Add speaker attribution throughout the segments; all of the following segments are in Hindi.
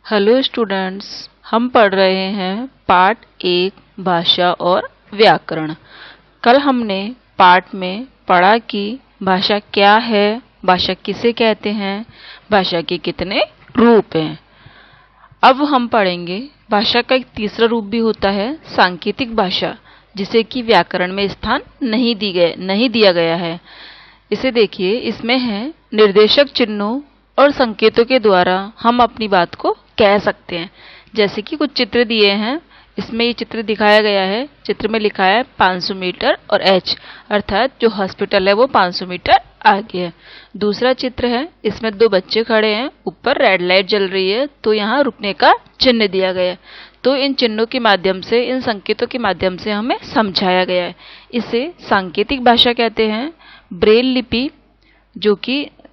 Speaker 1: हेलो स्टूडेंट्स, हम पढ़ रहे हैं पार्ट 1 भाषा और व्याकरण। कल हमने पार्ट में पढ़ा कि भाषा क्या है, भाषा किसे कहते हैं, भाषा के कितने रूप हैं। अब हम पढ़ेंगे भाषा का एक तीसरा रूप भी होता है सांकेतिक भाषा, जिसे कि व्याकरण में स्थान नहीं दिया गया है। इसे देखिए, इसमें है निर्देशक चिन्हों और संकेतों के द्वारा हम अपनी बात को कह सकते हैं। जैसे कि कुछ चित्र दिए हैं, इसमें ये चित्र दिखाया गया है। चित्र में लिखा है 500 मीटर और H, अर्थात जो हॉस्पिटल है वो 500 मीटर आगे है। दूसरा चित्र है, इसमें दो बच्चे खड़े हैं, ऊपर रेड लाइट जल रही है, तो यहाँ रुकने का चिन्ह दिया गया है। तो इन चिन्हों के माध्यम से, इन संकेतों के माध्यम से हमें समझाया गया है। इसे सांकेतिक भाषा कहते हैं। ब्रेल लिपि,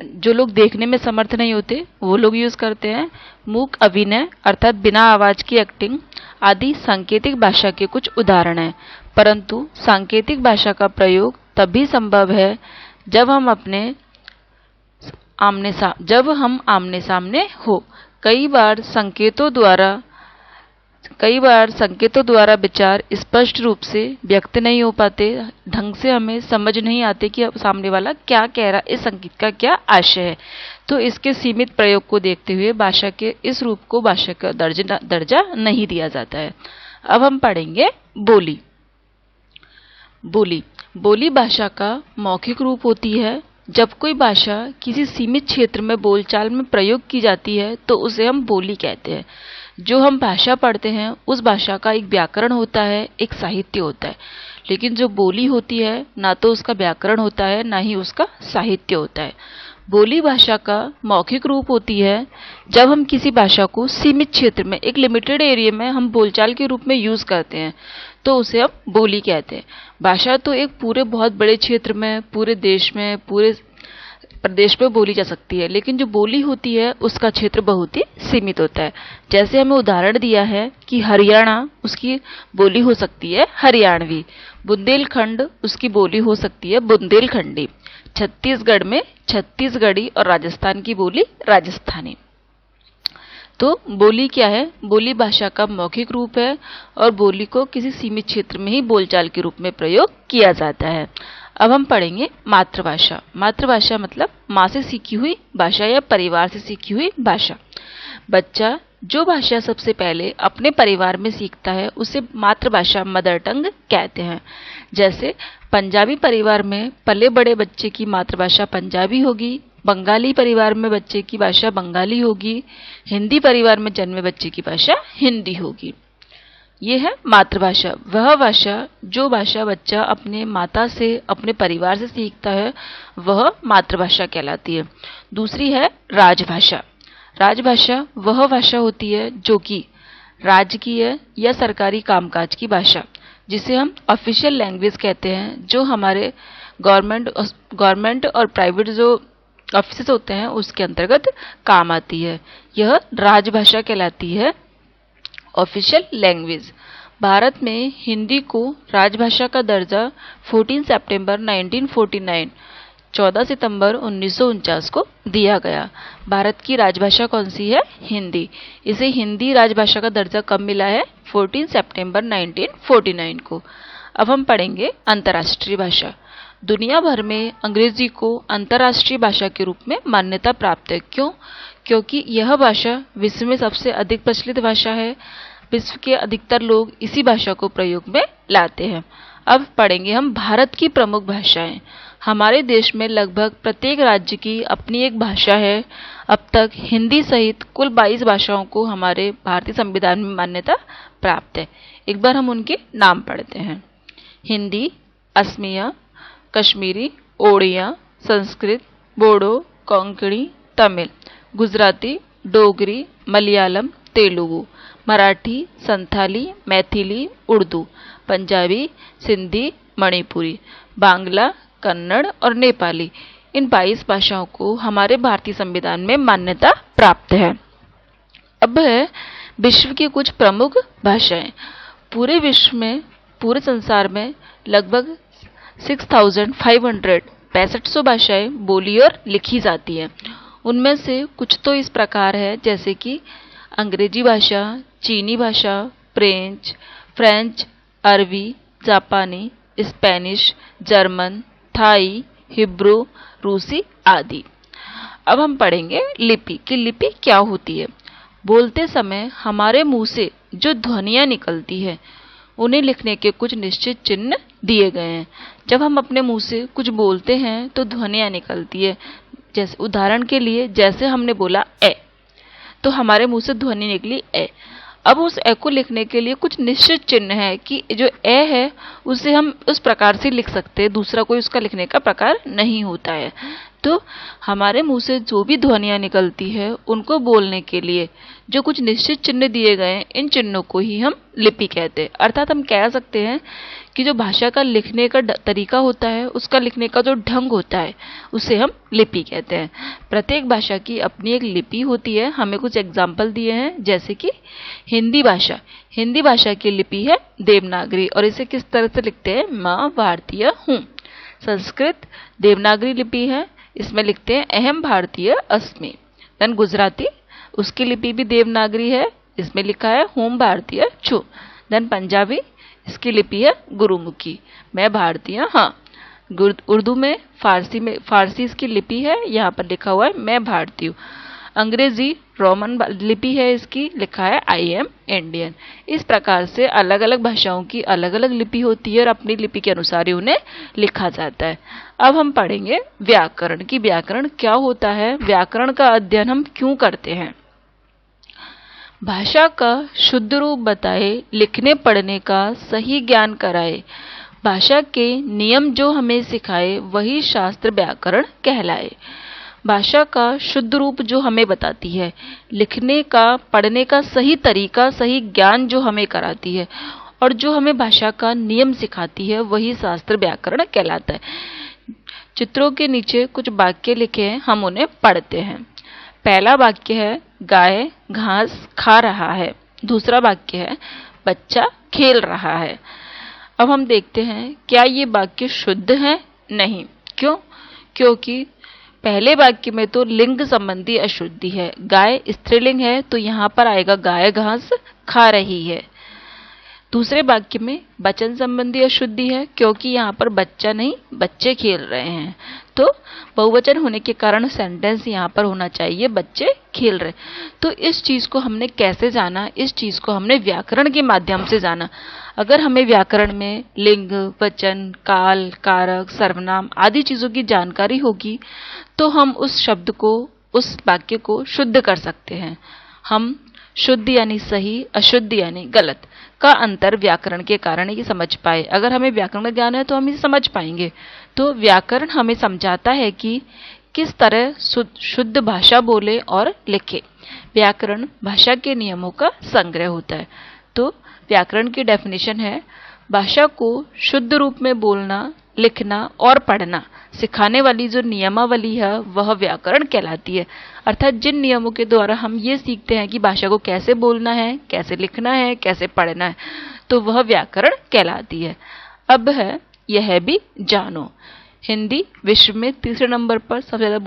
Speaker 1: जो लोग देखने में समर्थ नहीं होते वो लोग यूज करते हैं। मूक अभिनय अर्थात बिना आवाज की एक्टिंग आदि सांकेतिक भाषा के कुछ उदाहरण हैं। परंतु सांकेतिक भाषा का प्रयोग तभी संभव है जब हम आमने सामने हो। कई बार संकेतों द्वारा विचार स्पष्ट रूप से व्यक्त नहीं हो पाते, ढंग से हमें समझ नहीं आते कि सामने वाला क्या कह रहा, इस संकेत का क्या आशय है। तो इसके सीमित प्रयोग को देखते हुए भाषा के इस रूप को भाषा का दर्जा नहीं दिया जाता है। अब हम पढ़ेंगे बोली। बोली भाषा का मौखिक रूप होती है। जब कोई भाषा किसी सीमित क्षेत्र में बोलचाल में प्रयोग की जाती है तो उसे हम बोली कहते हैं। जो हम भाषा पढ़ते हैं उस भाषा का एक व्याकरण होता है, एक साहित्य होता है। लेकिन जो बोली होती है, ना तो उसका व्याकरण होता है, ना ही उसका साहित्य होता है। बोली भाषा का मौखिक रूप होती है। जब हम किसी भाषा को सीमित क्षेत्र में, एक लिमिटेड एरिया में हम बोलचाल के रूप में यूज करते हैं तो उसे हम बोली कहते हैं। भाषा तो एक पूरे बहुत बड़े क्षेत्र में, पूरे देश में, पूरे प्रदेश में बोली जा सकती है, लेकिन जो बोली होती है उसका क्षेत्र बहुत ही सीमित होता है। जैसे हमें उदाहरण दिया है कि हरियाणा, उसकी बोली हो सकती है हरियाणवी। बुंदेलखंड, उसकी बोली हो सकती है बुंदेलखंडी। छत्तीसगढ़ में छत्तीसगढ़ी और राजस्थान की बोली राजस्थानी। तो बोली क्या है? बोली भाषा का मौखिक रूप है और बोली को किसी सीमित क्षेत्र में ही बोलचाल के रूप में प्रयोग किया जाता है। अब हम पढ़ेंगे मातृभाषा। मातृभाषा मतलब माँ से सीखी हुई भाषा या परिवार से सीखी हुई भाषा। बच्चा जो भाषा सबसे पहले अपने परिवार में सीखता है उसे मातृभाषा, मदर टंग कहते हैं। जैसे पंजाबी परिवार में पले बड़े बच्चे की मातृभाषा पंजाबी होगी, बंगाली परिवार में बच्चे की भाषा बंगाली होगी, हिंदी परिवार में जन्मे बच्चे की भाषा हिंदी होगी। ये है मातृभाषा, वह भाषा जो भाषा बच्चा अपने माता से, अपने परिवार से सीखता है, वह मातृभाषा कहलाती है। दूसरी है राजभाषा। राजभाषा वह भाषा होती है जो कि राजकीय या सरकारी कामकाज की भाषा, जिसे हम ऑफिशियल लैंग्वेज कहते हैं, जो हमारे गवर्नमेंट और प्राइवेट जो ऑफिस होते हैं उसके अंतर्गत काम आती है। यह राजभाषा कहलाती है, ऑफिशियल लैंग्वेज। भारत में हिंदी को राजभाषा का दर्जा 14 सितंबर 1949, 14 सितंबर 1949 को दिया गया। भारत की राजभाषा कौन सी है? हिंदी। इसे हिंदी राजभाषा का दर्जा कब मिला है? 14 सितंबर 1949 को। अब हम पढ़ेंगे अंतर्राष्ट्रीय भाषा। दुनिया भर में अंग्रेजी को अंतर्राष्ट्रीय भाषा के रूप में मान्यता प्राप्त है। क्यों? क्योंकि यह भाषा विश्व में सबसे अधिक प्रचलित भाषा है। विश्व के अधिकतर लोग इसी भाषा को प्रयोग में लाते हैं। अब पढ़ेंगे हम भारत की प्रमुख भाषाएं। हमारे देश में लगभग प्रत्येक राज्य की अपनी एक भाषा है। अब तक हिंदी सहित कुल 22 भाषाओं को हमारे भारतीय संविधान में मान्यता प्राप्त है। एक बार हम उनके नाम पढ़ते हैं। हिंदी, असमिया, कश्मीरी, ओडिया, संस्कृत, बोडो, कोंकणी, तमिल, गुजराती, डोगरी, मलयालम, तेलुगु, मराठी, संथाली, मैथिली, उर्दू, पंजाबी, सिंधी, मणिपुरी, बांग्ला, कन्नड़ और नेपाली। इन 22 भाषाओं को हमारे भारतीय संविधान में मान्यता प्राप्त है। अब है विश्व की कुछ प्रमुख भाषाएं। पूरे विश्व में, पूरे संसार में लगभग 6500 भाषाएं बोली और लिखी जाती हैं। उनमें से कुछ तो इस प्रकार है, जैसे कि अंग्रेजी भाषा, चीनी भाषा, फ्रेंच, अरबी, जापानी, स्पेनिश, जर्मन, थाई, हिब्रू, रूसी आदि। अब हम पढ़ेंगे लिपि कि लिपि क्या होती है। बोलते समय हमारे मुंह से जो ध्वनियां निकलती है उन्हें लिखने के कुछ निश्चित चिन्ह दिए गए हैं। जब हम अपने मुंह से कुछ बोलते हैं तो ध्वनियां निकलती है। जैसे उदाहरण के लिए जैसे हमने बोला ए, तो हमारे मुंह से ध्वनि निकली ए। अब उस ए को लिखने के लिए कुछ निश्चित चिन्ह है कि जो ए है उसे हम उस प्रकार से लिख सकते हैं, दूसरा कोई उसका लिखने का प्रकार नहीं होता है। तो हमारे मुंह से जो भी ध्वनियां निकलती है उनको बोलने के लिए जो कुछ निश्चित चिन्ह दिए गए हैं, इन चिन्हों को ही हम लिपि कहते हैं। अर्थात हम कह सकते हैं कि जो भाषा का लिखने का तरीका होता है, उसका लिखने का जो ढंग होता है, उसे हम लिपि कहते हैं। प्रत्येक भाषा की अपनी एक लिपि होती है। हमें कुछ एग्जाम्पल दिए हैं, जैसे कि हिंदी भाषा की लिपि है देवनागरी और इसे किस तरह से लिखते हैं, माँ भारतीय हूँ। संस्कृत देवनागरी लिपि है, इसमें लिखते हैं अहम भारतीय अस्मि। देन गुजराती, उसकी लिपि भी देवनागरी है, इसमें लिखा है हूँ भारतीय छू। देन पंजाबी, इसकी लिपि है गुरुमुखी, मैं भारतीय हाँ। उर्दू में फारसी इसकी लिपि है, यहाँ पर लिखा हुआ है मैं भारतीय हूँ। अंग्रेजी रोमन लिपि है, इसकी लिखा है आई एम इंडियन। इस प्रकार से अलग अलग भाषाओं की अलग अलग लिपि होती है और अपनी लिपि के अनुसार ही उन्हें लिखा जाता है। अब हम पढ़ेंगे व्याकरण की व्याकरण क्या होता है, व्याकरण का अध्ययन हम क्यों करते हैं। भाषा का शुद्ध रूप बताए, लिखने पढ़ने का सही ज्ञान कराए, भाषा के नियम जो हमें सिखाए, वही शास्त्र व्याकरण कहलाए। भाषा का शुद्ध रूप जो हमें बताती है, लिखने का पढ़ने का सही तरीका, सही ज्ञान जो हमें कराती है और जो हमें भाषा का नियम सिखाती है, वही शास्त्र व्याकरण कहलाता है। चित्रों के नीचे कुछ वाक्य लिखे हैं, हम उन्हें पढ़ते हैं। पहला वाक्य है गाय घास खा रहा है। दूसरा वाक्य है बच्चा खेल रहा है। अब हम देखते हैं क्या ये वाक्य शुद्ध है, नहीं। क्यों? क्योंकि पहले वाक्य में तो लिंग संबंधी अशुद्धि है, गाय स्त्रीलिंग है तो यहाँ पर आएगा गाय घास खा रही है। दूसरे वाक्य में वचन संबंधी अशुद्धि है, क्योंकि यहाँ पर बच्चा नहीं बच्चे खेल रहे हैं, तो बहुवचन होने के कारण सेंटेंस यहाँ पर होना चाहिए बच्चे खेल रहे। तो इस चीज को हमने कैसे जाना, इस चीज को हमने व्याकरण के माध्यम से जाना। अगर हमें व्याकरण में लिंग, वचन, काल, कारक, सर्वनाम आदि चीजों की जानकारी होगी तो हम उस शब्द को, उस वाक्य को शुद्ध कर सकते हैं। हम शुद्ध यानी सही, अशुद्ध यानी गलत का अंतर व्याकरण के कारण ही समझ पाए। अगर हमें व्याकरण ज्ञान है तो हम इसे समझ पाएंगे। तो व्याकरण हमें समझाता है कि किस तरह शुद्ध भाषा बोले और लिखे। व्याकरण भाषा के नियमों का संग्रह होता है। तो व्याकरण की डेफिनेशन है भाषा को शुद्ध रूप में बोलना, लिखना और पढ़ना सिखाने वाली जो नियमावली है वह व्याकरण कहलाती है। अर्थात जिन नियमों के द्वारा हम ये सीखते हैं कि भाषा को कैसे बोलना है, कैसे लिखना है, कैसे पढ़ना है, तो वह व्याकरण कहलाती है। अब है यह भी जानो। हिंदी विश्व में तीसरे नंबर पर सबसे ज्यादा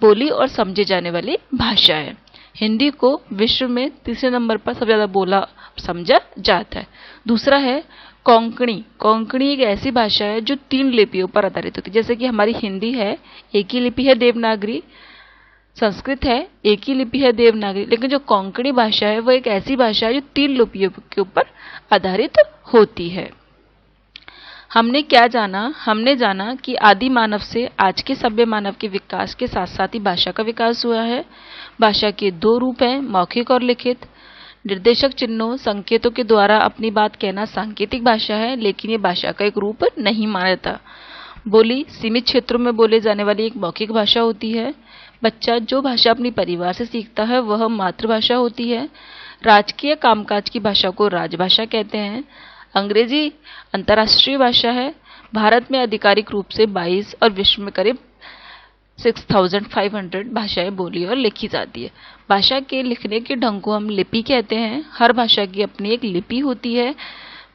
Speaker 1: बोली और समझी जाने वाली भाषा है। हिंदी को विश्व में तीसरे नंबर पर सबसे ज्यादा बोला समझा जाता है। दूसरा है कोंकणी। कोंकणी एक ऐसी भाषा है जो 3 लिपियों पर आधारित होती है। जैसे कि हमारी हिंदी है, एक ही लिपि है देवनागरी। संस्कृत है, एक ही लिपि है देवनागरी। लेकिन जो कोंकणी भाषा है वह एक ऐसी भाषा है जो 3 लिपियों के ऊपर आधारित होती है। हमने क्या जाना? हमने जाना कि आदि मानव से आज के सभ्य मानव के विकास के साथ साथ ही भाषा का विकास हुआ है। भाषा के 2 रूप हैं, मौखिक और लिखित। निर्देशक चिन्हों, संकेतों के द्वारा अपनी बात कहना सांकेतिक भाषा है, लेकिन ये भाषा का एक रूप नहीं माना जाता। बोली सीमित क्षेत्रों में बोले जाने वाली एक मौखिक भाषा होती है। बच्चा जो भाषा अपनी परिवार से सीखता है वह मातृभाषा होती है। राजकीय कामकाज की भाषा को राजभाषा कहते हैं। अंग्रेजी अंतर्राष्ट्रीय भाषा है। भारत में आधिकारिक रूप से 22 और विश्व में करीब 6500 भाषाएं बोली और लिखी जाती है। भाषा के लिखने के ढंग को हम लिपि कहते हैं। हर भाषा की अपनी एक लिपि होती है।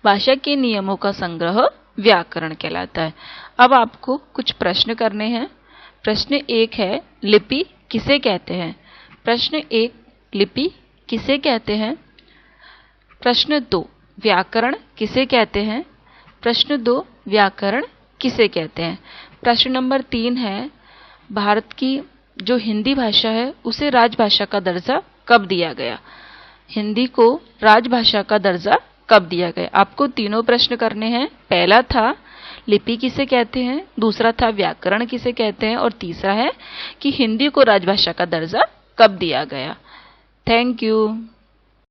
Speaker 1: भाषा के नियमों का संग्रह व्याकरण कहलाता है। अब आपको कुछ प्रश्न करने हैं। प्रश्न 1 है लिपि किसे कहते हैं? प्रश्न 1 लिपि किसे कहते हैं? प्रश्न 2, व्याकरण किसे कहते हैं? प्रश्न 2, व्याकरण किसे कहते हैं? प्रश्न नंबर 3 है, भारत की जो हिंदी भाषा है उसे राजभाषा का दर्जा कब दिया गया? हिंदी को राजभाषा का दर्जा कब दिया गया? आपको तीनों प्रश्न करने हैं। पहला था लिपि किसे कहते हैं, दूसरा था व्याकरण किसे कहते हैं, और तीसरा है कि हिंदी को राजभाषा का दर्जा कब दिया गया। Thank you.